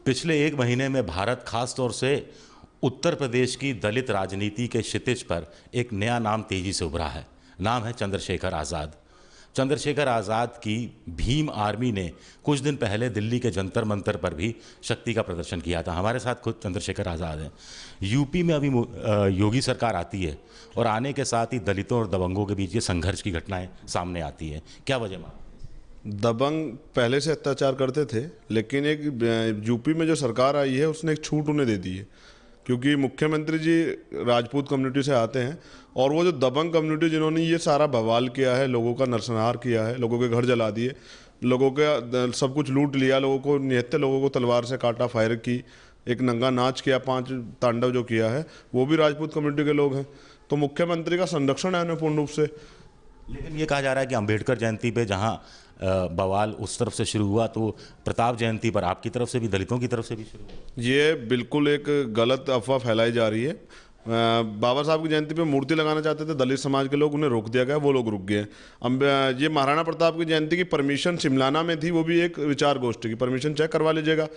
पिछले एक महीने में भारत खास तौर से उत्तर प्रदेश की दलित राजनीति के क्षितिज पर एक नया नाम तेजी से उभरा है। नाम है चंद्रशेखर आज़ाद। चंद्रशेखर आज़ाद की भीम आर्मी ने कुछ दिन पहले दिल्ली के जंतर मंतर पर भी शक्ति का प्रदर्शन किया था। हमारे साथ खुद चंद्रशेखर आज़ाद हैं। यूपी में अभी योगी सरकार आती है और आने के साथ ही दलितों और दबंगों के बीच ये संघर्ष की घटनाएं सामने आती है। क्या वजह मानते हैं? दबंग पहले से अत्याचार करते थे, लेकिन एक यूपी में जो सरकार आई है उसने एक छूट उन्हें दे दी है, क्योंकि मुख्यमंत्री जी राजपूत कम्युनिटी से आते हैं। और वो जो दबंग कम्युनिटी जिन्होंने ये सारा बवाल किया है, लोगों का नरसंहार किया है, लोगों के घर जला दिए, लोगों के सब कुछ लूट लिया, लोगों को निहत्थे लोगों को तलवार से काटा, फायर की, एक नंगा नाच किया, 5 तांडव जो किया है वो भी राजपूत कम्युनिटी के लोग हैं। तो मुख्यमंत्री का संरक्षण है उन्हें पूर्ण रूप से। लेकिन ये कहा जा रहा है कि अंबेडकर जयंती पे जहां बवाल उस तरफ से शुरू हुआ, तो प्रताप जयंती पर आपकी तरफ से भी, दलितों की तरफ से भी शुरू हुआ। ये बिल्कुल एक गलत अफवाह फैलाई जा रही है। बाबा साहब की जयंती पे मूर्ति लगाना चाहते थे दलित समाज के लोग, उन्हें रोक दिया गया, वो लोग रुक गए। अब ये महाराणा प्रताप की जयंती की परमिशन शिमलाना में थी, वो भी एक विचार गोष्ठी की परमिशन चेक करवा लीजिएगा।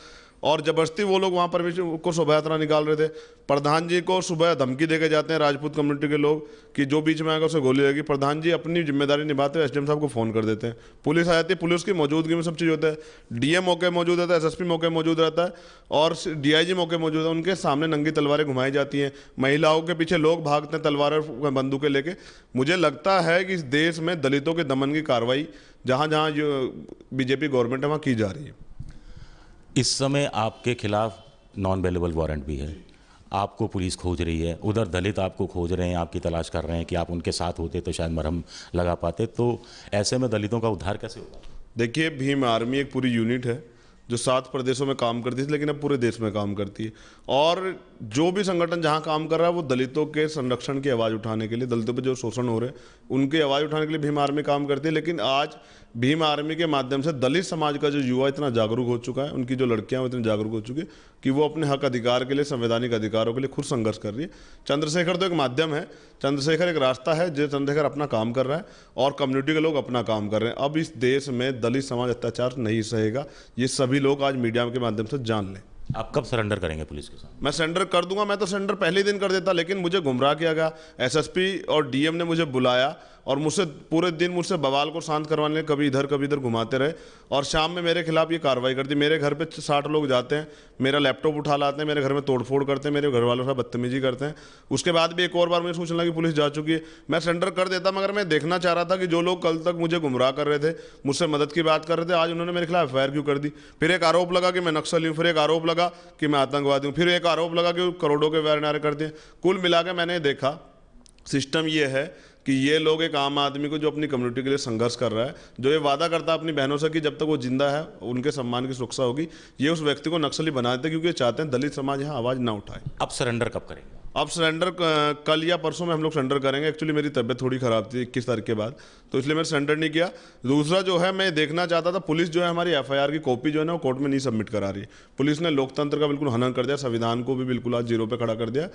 और जबरदस्ती वो लोग वहाँ परमिशन को शोभा यात्रा निकाल रहे थे। प्रधान जी को सुबह धमकी देके जाते हैं राजपूत कम्युनिटी के लोग कि जो बीच में आएगा उसे गोली लगेगी। प्रधान जी अपनी जिम्मेदारी निभाते हुए एसडीएम साहब को फ़ोन कर देते हैं, पुलिस आ जाती है, पुलिस की मौजूदगी में सब चीज़ होता है। डीएम मौके मौजूद रहता है, एसएसपी मौके मौजूद रहता है और डीआईजी मौके मौजूद है। उनके सामने नंगी तलवारें घुमाई जाती हैं, महिलाओं के पीछे लोग भागते हैं तलवारें बंदूकें लेके। मुझे लगता है कि इस देश में दलितों के दमन की कार्रवाई जहाँ जहाँ जो बीजेपी गवर्नमेंट है वहाँ की जा रही है। इस समय आपके खिलाफ नॉन बेलेबल वारंट भी है, आपको पुलिस खोज रही है, उधर दलित आपको खोज रहे हैं, आपकी तलाश कर रहे हैं कि आप उनके साथ होते तो शायद मरहम लगा पाते। तो ऐसे में दलितों का उद्धार कैसे होगा? देखिए, भीम आर्मी एक पूरी यूनिट है जो 7 प्रदेशों में काम करती थी, लेकिन अब पूरे देश में काम करती है। और जो भी संगठन जहां काम कर रहा है वो दलितों के संरक्षण की आवाज़ उठाने के लिए, दलितों पर जो शोषण हो रहे हैं उनकी आवाज़ उठाने के लिए भीम आर्मी काम करती है। लेकिन आज भीम आर्मी के माध्यम से दलित समाज का जो युवा इतना जागरूक हो चुका है, उनकी जो लड़कियां वो इतनी जागरूक हो चुकी है कि वो अपने हक अधिकार के लिए, संवैधानिक अधिकारों के लिए खुद संघर्ष कर रही है। चंद्रशेखर तो एक माध्यम है, चंद्रशेखर एक रास्ता है। जो चंद्रशेखर अपना काम कर रहा है और कम्युनिटी के लोग अपना काम कर रहे हैं। अब इस देश में दलित समाज अत्याचार नहीं सहेगा, ये सभी लोग आज मीडिया के माध्यम से जान लें। आप कब सरेंडर करेंगे पुलिस के साथ? मैं सरेंडर कर दूंगा, मैं तो सरेंडर पहले ही दिन कर देता, लेकिन मुझे गुमराह किया गया। एसएसपी और डीएम ने मुझे बुलाया और मुझसे पूरे दिन मुझसे बवाल को शांत करवाने कभी इधर घुमाते रहे और शाम में मेरे खिलाफ ये कार्रवाई कर दी। मेरे घर पे 60 लोग जाते हैं, मेरा लैपटॉप उठा लाते हैं, मेरे घर में तोड़फोड़ करते हैं, मेरे घर वालों से बदतमीजी करते हैं। उसके बाद भी एक और बार मुझे सूचना लगी पुलिस जा चुकी है, मैं सरेंडर कर देता। मगर मैं देखना चाह रहा था कि जो लोग कल तक मुझे गुमराह कर रहे थे, मुझसे मदद की बात कर रहे थे, आज उन्होंने मेरे खिलाफ एफआईआर क्यों कर दी? फिर एक आरोप लगा कि मैं नक्सली हूँ, फिर एक आरोप लगा कि मैं आतंकवादी हूँ, फिर एक आरोप लगा कि करोड़ों के वार नारे कर दिए। कुल मिला के मैंने देखा सिस्टम ये है कि ये लोग एक आम आदमी को जो अपनी कम्युनिटी के लिए संघर्ष कर रहा है, जो ये वादा करता है अपनी बहनों से कि जब तक वो जिंदा है उनके सम्मान की सुरक्षा होगी, ये उस व्यक्ति को नक्सली बना देते हैं, क्योंकि ये चाहते हैं दलित समाज यहाँ आवाज़ ना उठाए। अब सरेंडर कब करेंगे? अब सरेंडर कल या परसों में हम लोग सरेंडर करेंगे। एक्चुअली मेरी तबीयत थोड़ी ख़राब थी 21 तारीख के बाद, तो इसलिए मैंने सरेंडर नहीं किया। दूसरा जो है, मैं देखना चाहता था, पुलिस जो है हमारी एफआईआर की कॉपी जो है ना वो कोर्ट में नहीं सबमिट करा रही है। पुलिस ने लोकतंत्र का बिल्कुल हनन कर दिया, संविधान को भी बिल्कुल आज जीरो पे खड़ा कर दिया।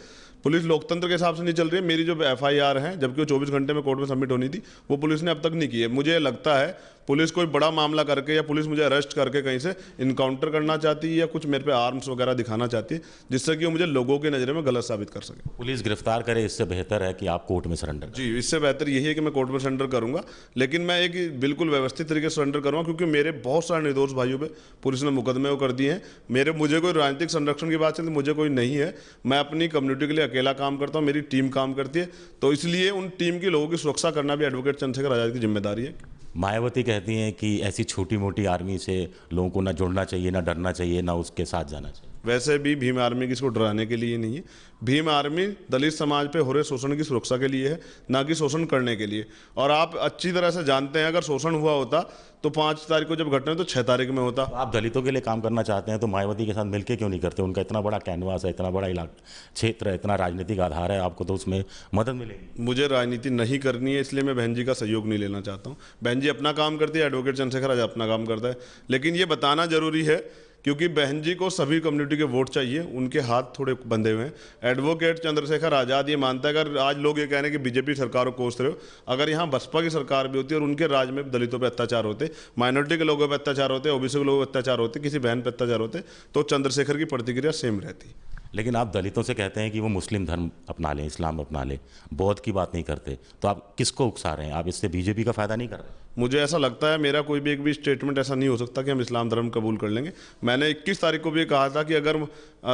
पुलिस लोकतंत्र के हिसाब से नहीं चल रही है। मेरी जो एफआईआर है, जबकि वो 24 घंटे में कोर्ट में सबमिट होनी थी, वो पुलिस ने अब तक नहीं की है। मुझे लगता है पुलिस कोई बड़ा मामला करके या पुलिस मुझे अरेस्ट करके कहीं से इनकाउंटर करना चाहती है या कुछ मेरे पे आर्म्स वगैरह दिखाना चाहती है, जिससे कि वो मुझे लोगों की नज़र में गलत साबित कर सके। पुलिस गिरफ्तार करे, इससे बेहतर है कि आप कोर्ट में सरेंडर करें। जी, इससे बेहतर यही है कि मैं कोर्ट में सरेंडर करूंगा, लेकिन मैं एक बिल्कुल व्यवस्थित तरीके से सरेंडर करूंगा, क्योंकि मेरे बहुत सारे निर्दोष भाइयों पे पुलिस ने मुकदमे वो कर दिए हैं। मुझे कोई राजनीतिक संरक्षण की बात चलती मुझे कोई नहीं है। मैं अपनी कम्युनिटी के लिए अकेला काम करता हूँ, मेरी टीम काम करती है, तो इसलिए उन टीम के लोगों की सुरक्षा करना भी एडवोकेट चंद्रशेखर आज़ाद की जिम्मेदारी है। मायावती कहती हैं कि ऐसी छोटी मोटी आर्मी से लोगों को ना जुड़ना चाहिए, ना डरना चाहिए, ना उसके साथ जाना चाहिए। वैसे भी भीम आर्मी किसी को डराने के लिए नहीं है। भीम आर्मी दलित समाज पे हो रहे शोषण की सुरक्षा के लिए है, ना कि शोषण करने के लिए। और आप अच्छी तरह से जानते हैं, अगर शोषण हुआ होता तो 5 तारीख को जब घटना है तो 6 तारीख में होता। तो आप दलितों के लिए काम करना चाहते हैं तो मायावती के साथ मिलकर क्यों नहीं करते? उनका इतना बड़ा कैनवास है, इतना बड़ा क्षेत्र है, इतना राजनीतिक आधार है, आपको तो उसमें मदद मिलेगी। मुझे राजनीति नहीं करनी है, इसलिए मैं बहन जी का सहयोग नहीं लेना चाहता हूँ। बहन जी अपना काम करती है, एडवोकेट चंद्रशेखर आज अपना काम करता है। लेकिन ये बताना जरूरी है क्योंकि बहन जी को सभी कम्युनिटी के वोट चाहिए, उनके हाथ थोड़े बंधे हुए हैं। एडवोकेट चंद्रशेखर आज़ाद ये मानता है, अगर आज लोग ये कह रहे हैं कि बीजेपी सरकार को कोस रहे हो, अगर यहाँ बसपा की सरकार भी होती और उनके राज में दलितों पर अत्याचार होते, माइनॉरिटी के लोगों पर अत्याचार होते, ओबीसी के लोगों पर अत्याचार होते, किसी बहन पर अत्याचार होते, तो चंद्रशेखर की प्रतिक्रिया सेम रहती। लेकिन आप दलितों से कहते हैं कि वो मुस्लिम धर्म अपना लें, इस्लाम अपना लें, बौद्ध की बात नहीं करते, तो आप किसको उकसा रहे हैं? आप इससे बीजेपी का फ़ायदा नहीं कर रहे? मुझे ऐसा लगता है, मेरा कोई भी एक भी स्टेटमेंट ऐसा नहीं हो सकता कि हम इस्लाम धर्म कबूल कर लेंगे। मैंने 21 तारीख को भी कहा था कि अगर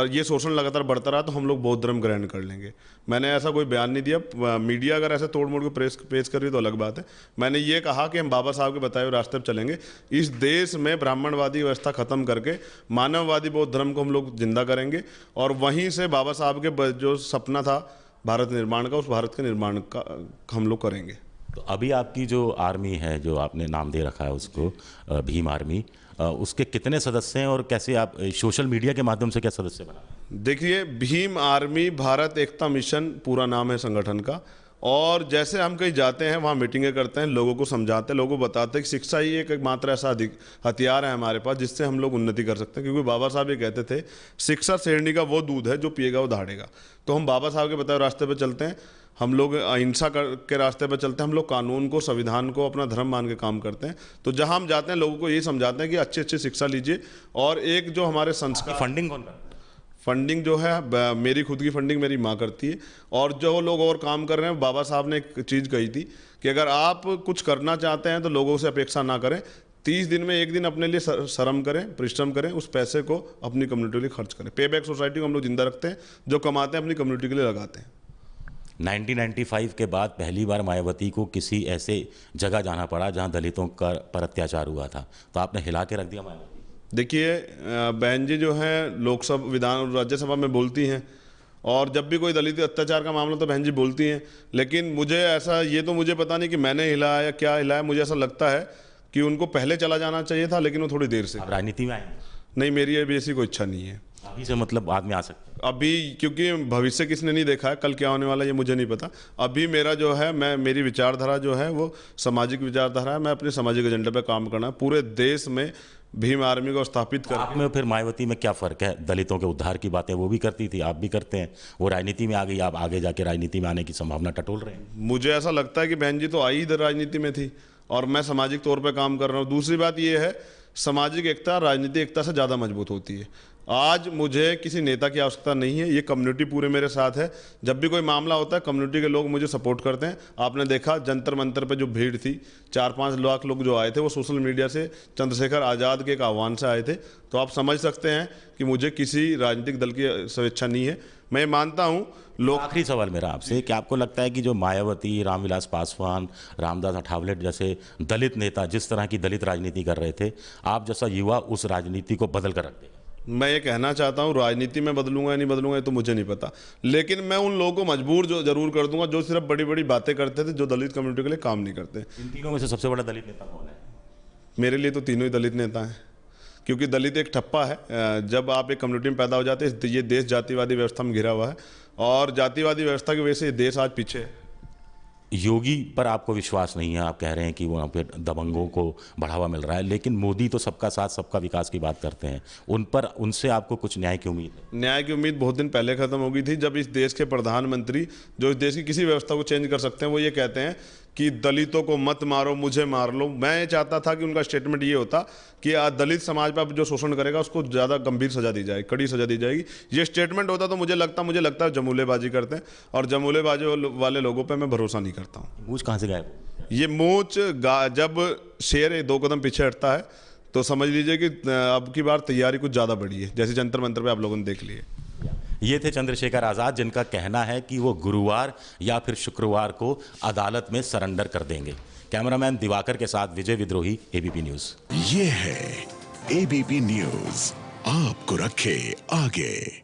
ये शोषण लगातार बढ़ता रहा तो हम लोग बौद्ध धर्म ग्रहण कर लेंगे। मैंने ऐसा कोई बयान नहीं दिया। मीडिया अगर ऐसे तोड़ मोड़ के पेश कर रही तो अलग बात है। मैंने ये कहा कि हम बाबा साहब के बताए हुए रास्ते पर चलेंगे। इस देश में ब्राह्मणवादी व्यवस्था खत्म करके मानववादी बौद्ध धर्म को हम लोग जिंदा करेंगे, और वहीं से बाबा साहब के जो सपना था भारत निर्माण का, उस भारत के निर्माण का हम लोग करेंगे। तो अभी आपकी जो आर्मी है, जो आपने नाम दे रखा है उसको भीम आर्मी, उसके कितने सदस्य हैं और कैसे आप सोशल मीडिया के माध्यम से क्या सदस्य बना? देखिए, भीम आर्मी भारत एकता मिशन पूरा नाम है संगठन का, और जैसे हम कहीं जाते हैं वहाँ मीटिंगें करते हैं, लोगों को समझाते हैं, लोगों को बताते हैं कि शिक्षा ही एक मात्र ऐसा हथियार है हमारे पास जिससे हम लोग उन्नति कर सकते हैं। क्योंकि बाबा साहब ये कहते थे, शिक्षा शेरनी का वो दूध है जो पिएगा वो दहाड़ेगा। तो हम बाबा साहब के बताए रास्ते पर चलते हैं, हम लोग अहिंसा के रास्ते पर चलते हैं, हम लोग कानून को, संविधान को अपना धर्म मान के काम करते हैं। तो जहाँ हम जाते हैं लोगों को यही समझाते हैं कि अच्छी अच्छी शिक्षा लीजिए, और एक जो हमारे संस्कार। फंडिंग कौन करता है? फंडिंग जो है मेरी खुद की फंडिंग मेरी माँ करती है, और जो लोग और काम कर रहे हैं, बाबा साहब ने एक चीज़ कही थी कि अगर आप कुछ करना चाहते हैं तो लोगों से अपेक्षा ना करें, 30 दिन में एक दिन अपने लिए श्रम करें, परिश्रम करें, उस पैसे को अपनी कम्युनिटी के लिए खर्च करें। पे बैक सोसाइटी को हम लोग जिंदा रखते हैं, जो कमाते हैं अपनी कम्युनिटी के लिए लगाते हैं। 1995 के बाद पहली बार मायावती को किसी ऐसे जगह जाना पड़ा जहां दलितों का पर अत्याचार हुआ था, तो आपने हिला के रख दिया मायावती। देखिए, बहन जी जो हैं लोकसभा, विधान और राज्यसभा में बोलती हैं, और जब भी कोई दलित अत्याचार का मामला तो बहन जी बोलती हैं। लेकिन मुझे ऐसा, ये तो मुझे पता नहीं कि मैंने हिलाया या क्या हिलाया। मुझे ऐसा लगता है कि उनको पहले चला जाना चाहिए था, लेकिन वो थोड़ी देर से। आप राजनीति में आए? नहीं, मेरी अभी ऐसी कोई इच्छा नहीं है अभी से, मतलब बाद में आ सकते हैं अभी, क्योंकि भविष्य किसने नहीं देखा है, कल क्या होने वाला है ये मुझे नहीं पता। अभी मेरा जो है, मेरी विचारधारा जो है वो सामाजिक विचारधारा है। मैं अपने सामाजिक एजेंडे पे काम करना है, पूरे देश में भीम आर्मी को स्थापित कर। आप में फिर मायावती में क्या फ़र्क है? दलितों के उद्धार की बातें वो भी करती थी, आप भी करते हैं। वो राजनीति में आ गई, आप आगे जाके राजनीति में आने की संभावना टटोल रहे हैं। मुझे ऐसा लगता है कि बहन जी तो आई इधर राजनीति में थी, और मैं सामाजिक तौर पे काम कर रहा हूँ। दूसरी बात ये है, सामाजिक एकता राजनीतिक एकता से ज़्यादा मजबूत होती है। आज मुझे किसी नेता की आवश्यकता नहीं है, ये कम्युनिटी पूरे मेरे साथ है। जब भी कोई मामला होता है, कम्युनिटी के लोग मुझे सपोर्ट करते हैं। आपने देखा जंतर मंतर पे जो भीड़ थी, 4-5 लाख लोग जो आए थे, वो सोशल मीडिया से चंद्रशेखर आज़ाद के एक आह्वान से आए थे। तो आप समझ सकते हैं कि मुझे किसी राजनीतिक दल की स्वेच्छा नहीं है। मैं मानता हूँ लोग। आखिरी सवाल मेरा आपसे, क्या आपको लगता है कि जो मायावती, रामविलास पासवान, रामदास अठावले जैसे दलित नेता जिस तरह की दलित राजनीति कर रहे थे, आप जैसा युवा उस राजनीति को बदल कर रख देगा? मैं ये कहना चाहता हूँ, राजनीति में बदलूंगा या नहीं बदलूंगा ये तो मुझे नहीं पता, लेकिन मैं उन लोगों को मजबूर जो जरूर कर दूंगा जो सिर्फ बड़ी बड़ी बातें करते थे, जो दलित कम्युनिटी के लिए काम नहीं करते। इन तीनों में से सबसे बड़ा दलित नेता कौन है? मेरे लिए तो तीनों ही दलित नेता हैं, क्योंकि दलित एक ठप्पा है। जब आप एक कम्युनिटी में पैदा हो जाते हैं, ये देश जातिवादी व्यवस्था में घिरा हुआ है, और जातिवादी व्यवस्था की वजह से ये देश आज पीछे है। योगी पर आपको विश्वास नहीं है? आप कह रहे हैं कि वहाँ पे दबंगों को बढ़ावा मिल रहा है, लेकिन मोदी तो सबका साथ सबका विकास की बात करते हैं। उनसे आपको कुछ न्याय की उम्मीद है? न्याय की उम्मीद बहुत दिन पहले खत्म हो गई थी, जब इस देश के प्रधानमंत्री, जो इस देश की किसी व्यवस्था को चेंज कर सकते हैं, वो ये कहते हैं कि दलितों को मत मारो, मुझे मार लो। मैं ये चाहता था कि उनका स्टेटमेंट ये होता कि दलित समाज पर जो शोषण करेगा उसको ज़्यादा गंभीर सजा दी जाएगी, कड़ी सजा दी जाएगी। ये स्टेटमेंट होता तो मुझे लगता है जमूलेबाजी करते हैं, और जमूलेबाजी वाले लोगों पे मैं भरोसा नहीं करता हूँ। मूंछ कहाँ से गायब? ये मूंछ जब शेर 2 कदम पीछे हटता है तो समझ लीजिए कि अब की बार तैयारी कुछ ज़्यादा बड़ी है, जैसे जंतर मंतर पे आप लोगों ने देख लिए। ये थे चंद्रशेखर आज़ाद, जिनका कहना है कि वो गुरुवार या फिर शुक्रवार को अदालत में सरेंडर कर देंगे। कैमरामैन दिवाकर के साथ विजय विद्रोही, एबीपी न्यूज़। ये है एबीपी न्यूज़, आपको रखे आगे।